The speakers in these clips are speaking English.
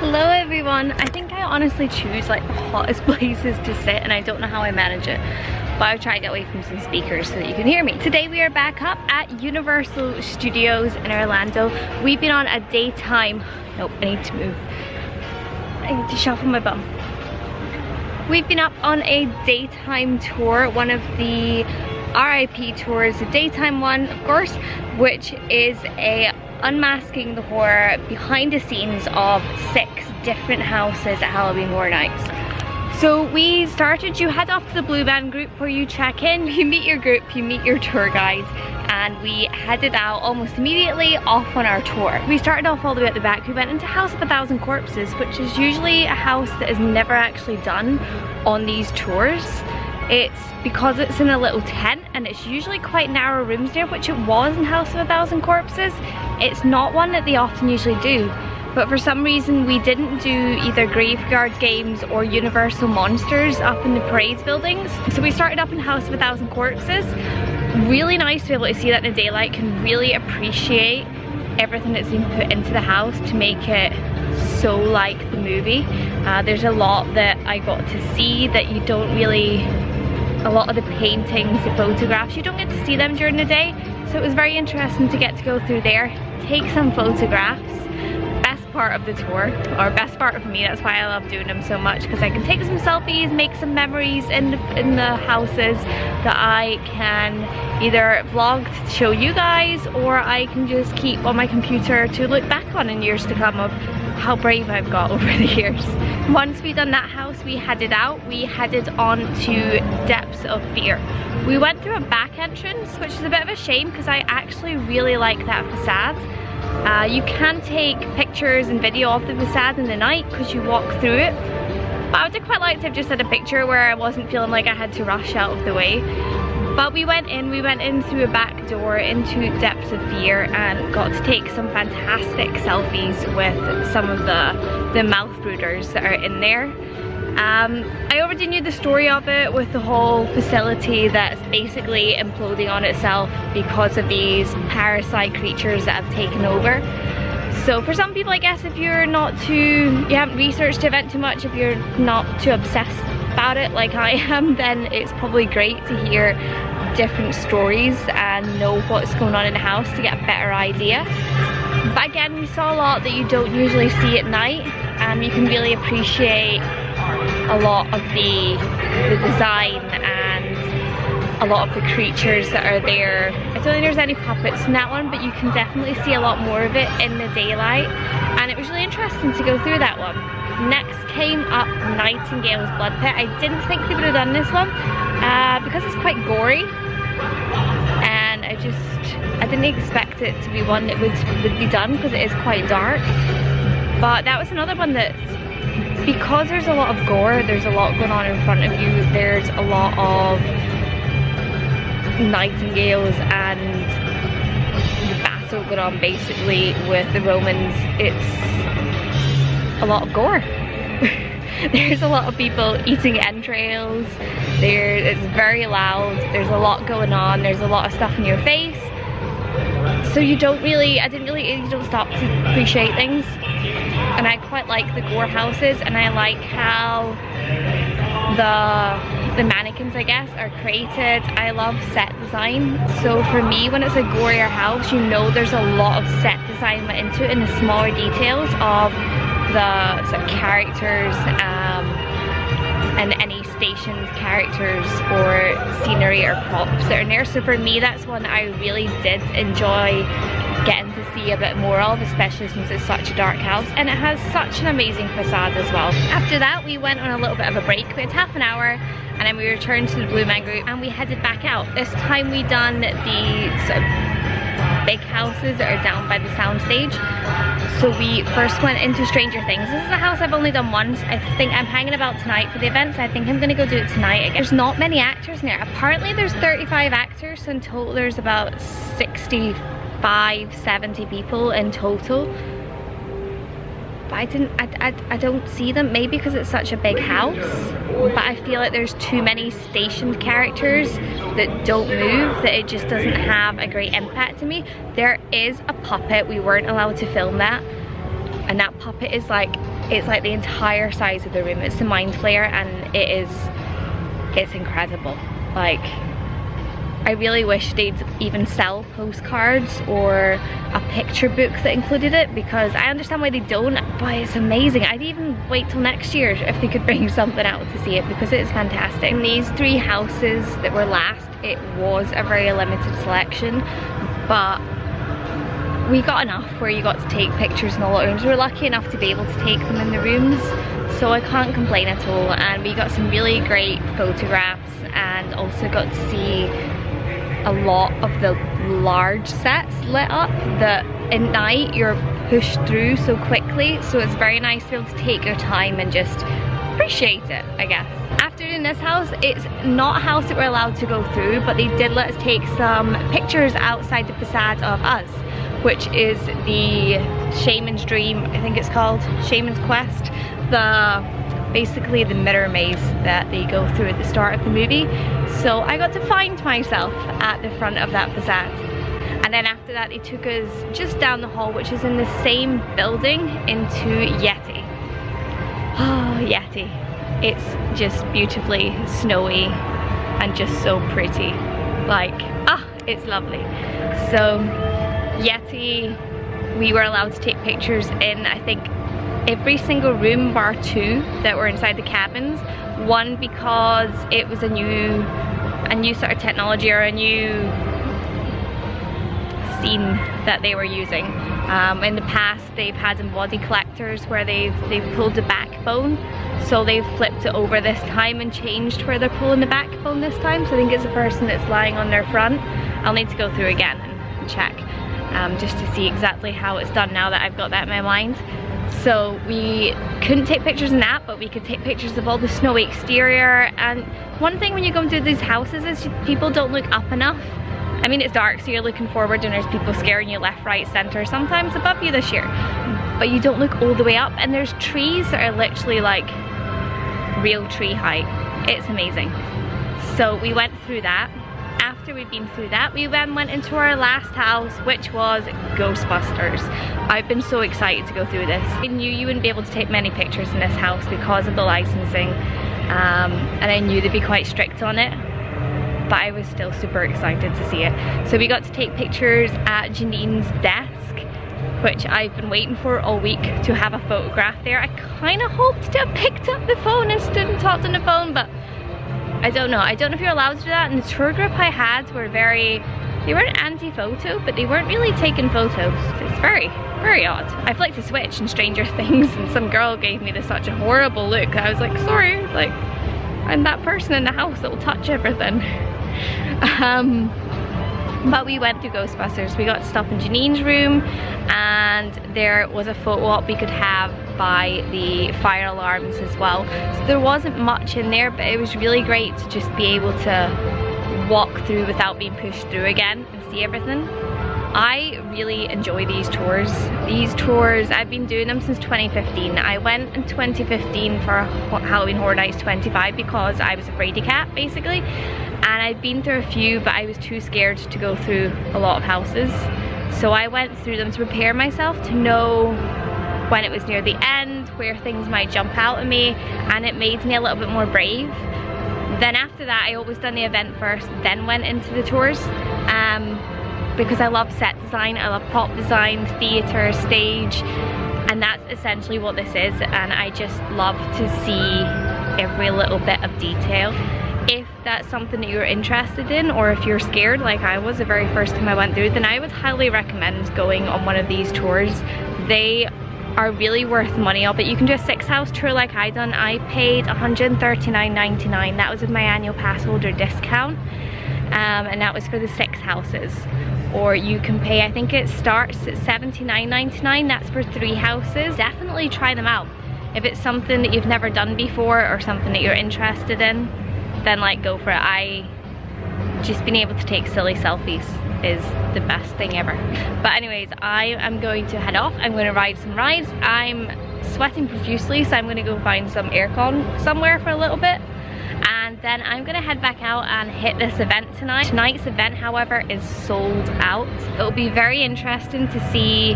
Hello everyone. I think I honestly choose like the hottest places to sit and I don't know how I manage it, but I'll try to get away from some speakers so that you can hear me. Today we are back up at Universal Studios in Orlando. We've been on a daytime, nope, I need to move. I need to shuffle my bum. We've been up on a daytime tour, one of the RIP tours, a daytime one of course, which is a Unmasking the Horror behind the scenes of 6 different houses at Halloween Horror Nights. So we started, you head off to the Blue Band group where you check in, you meet your group, you meet your tour guide, and we headed out almost immediately off on our tour. We started off all the way at the back. We went into House of a Thousand Corpses, which is usually a house that is never actually done on these tours. It's because it's in a little tent and it's usually quite narrow rooms there, which it was in House of a Thousand Corpses. It's not one that they often usually do, but for some reason we didn't do either Graveyard Games or Universal Monsters up in the parades buildings. So we started up in House of a Thousand Corpses. Really nice to be able to see that in the daylight, can really appreciate everything that's been put into the house to make it so like the movie. There's a lot that I got to see that you don't really, a lot of the paintings, the photographs, you don't get to see them during the day, so it was very interesting to get to go through there, take some photographs. Best part of the tour, or best part for me, that's why I love doing them so much, because I can take some selfies, make some memories in the houses that I can either vlog to show you guys, or I can just keep on my computer to look back on in years to come of how brave I've got over the years. Once we'd done that house, we headed out. We headed on to Depths of Fear. We went through a back entrance, which is a bit of a shame because I actually really like that facade. You can take pictures and video of the facade in the night because you walk through it, but I would quite like to have just had a picture where I wasn't feeling like I had to rush out of the way. But we went in through a back door into Depths of Fear and got to take some fantastic selfies with some of the mouth brooders that are in there. I already knew the story of it, with the whole facility that's basically imploding on itself because of these parasite creatures that have taken over. So for some people, I guess, if you're not too, you haven't researched the event too much, if you're not too obsessed about it like I am, then it's probably great to hear different stories and know what's going on in the house to get a better idea. But again, we saw a lot that you don't usually see at night, and you can really appreciate a lot of the design and a lot of the creatures that are there. I don't think there's any puppets in that one, but you can definitely see a lot more of it in the daylight, and it was really interesting to go through that one. Next came up Nightingale's Blood Pit. I didn't think they would have done this one because it's quite gory, and I didn't expect it to be one that would be done because it is quite dark. But that was another one that, because there's a lot of gore, there's a lot going on in front of you, there's a lot of nightingales and the battle going on basically with the Romans. It's a lot of gore. There's a lot of people eating entrails, it's very loud, there's a lot going on, there's a lot of stuff in your face, so you don't stop to appreciate things. And I quite like the gore houses, and I like how the mannequins, I guess, are created. I love set design, so for me, when it's a gorier house, you know there's a lot of set design went into it, and the smaller details of the sort of characters and any stationed characters or scenery or props that are in there. So for me, that's one that I really did enjoy getting to see a bit more of, especially since it's such a dark house and it has such an amazing facade as well. After that, we went on a little bit of a break. We had half an hour and then we returned to the Blue Man group and we headed back out. This time we done the sort of big houses that are down by the soundstage. So we first went into Stranger Things. This is a house I've only done once. I think I'm hanging about tonight for the event, so I think I'm gonna go do it tonight again. There's not many actors in there. Apparently there's 35 actors, so in total there's about 65, 70 people in total. But I don't see them, maybe because it's such a big house, but I feel like there's too many stationed characters that don't move, that it just doesn't have a great impact to me. There is a puppet, we weren't allowed to film that, and that puppet is like it's like the entire size of the room. It's the Mind Flayer, and it's incredible. Like, I really wish they'd even sell postcards or a picture book that included it, because I understand why they don't, but it's amazing. I'd even wait till next year if they could bring something out to see it, because it is fantastic. In these 3 houses that were last, it was a very limited selection, but we got enough where you got to take pictures in all the rooms. We were lucky enough to be able to take them in the rooms, so I can't complain at all. And we got some really great photographs, and also got to see a lot of the large sets lit up that at night you're pushed through so quickly, so it's very nice to be able to take your time and just appreciate it, I guess. After in this house, it's not a house that we're allowed to go through, but they did let us take some pictures outside the facade of Us, which is the Shaman's Dream, I think it's called, Shaman's Quest, basically the mirror maze that they go through at the start of the movie. So I got to find myself at the front of that facade. And then after that, they took us just down the hall, which is in the same building, into Yeti. Oh, Yeti. It's just beautifully snowy and just so pretty. Like, it's lovely. So Yeti, we were allowed to take pictures in, I think, every single room bar 2 that were inside the cabins. One, because it was a new sort of technology, or a new scene that they were using. In the past, they've had body collectors where they've pulled the backbone, so they've flipped it over this time and changed where they're pulling the backbone this time. So I think it's a person that's lying on their front. I'll need to go through again and check, just to see exactly how it's done now that I've got that in my mind. So we couldn't take pictures in that, but we could take pictures of all the snowy exterior. And one thing when you go into these houses is people don't look up enough. I mean, it's dark, so you're looking forward and there's people scaring you left, right, center, sometimes above you this year. But you don't look all the way up, and there's trees that are literally like real tree height. It's amazing. So we went through that. After we'd been through that, we then went into our last house, which was Ghostbusters. I've been so excited to go through this. I knew you wouldn't be able to take many pictures in this house because of the licensing, and I knew they'd be quite strict on it, but I was still super excited to see it. So we got to take pictures at Janine's desk, which I've been waiting for all week to have a photograph there. I kind of hoped to have picked up the phone and stood and talked on the phone, but I don't know if you're allowed to do that. And the tour group I had were they weren't anti-photo, but they weren't really taking photos. It's very, very odd. I flicked a switch in Stranger Things and some girl gave me such a horrible look. I was like, sorry, like, I'm that person in the house that will touch everything. But we went to Ghostbusters. We got to stop in Janine's room, and there was a photo op we could have by the fire alarms as well. So there wasn't much in there, but it was really great to just be able to walk through without being pushed through again and see everything. I really enjoy these tours. These tours, I've been doing them since 2015. I went in 2015 for Halloween Horror Nights 25 because I was a fraidy cat, basically. And I'd been through a few, but I was too scared to go through a lot of houses. So I went through them to prepare myself to know when it was near the end, where things might jump out at me, and it made me a little bit more brave. Then after that, I always done the event first, then went into the tours. Because I love set design, I love prop design, theatre, stage, and that's essentially what this is, and I just love to see every little bit of detail. If that's something that you're interested in, or if you're scared like I was the very first time I went through, then I would highly recommend going on one of these tours. They are really worth money of it. You can do a 6-house tour like I done. I paid $139.99. That was with my annual pass holder discount, and that was for the 6 houses. Or you can pay, I think it starts at $79.99. that's for 3 houses. Definitely try them out. If it's something that you've never done before or something that you're interested in, then like go for it. Just being able to take silly selfies is the best thing ever. But anyways, I am going to head off. I'm going to ride some rides. I'm sweating profusely, so I'm going to go find some aircon somewhere for a little bit. And then I'm gonna head back out and hit this event tonight. Tonight's event, however, is sold out. It'll be very interesting to see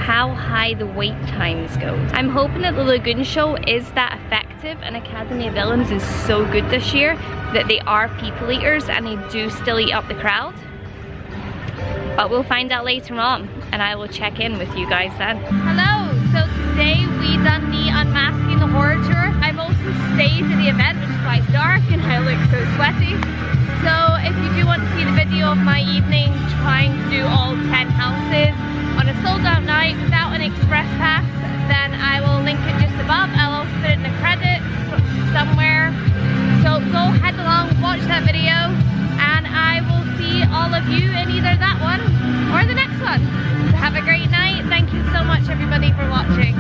how high the wait times go. I'm hoping that the Lagoon show is that effective and Academy of Villains is so good this year that they are people eaters and they do still eat up the crowd. But we'll find out later on and I will check in with you guys then. Hello, so today we done the Unmasking the Horror tour. I've also stayed at the event, which is why it's dark and I look so sweaty. So if you do want to see the video of my evening trying to do all 10 houses on a sold out night without an express pass, then I will link it just above. I'll also put it in the credits somewhere. So go head along, watch that video, and I will see all of you in either that one or the next one. So have a great night. Thank you so much everybody for watching.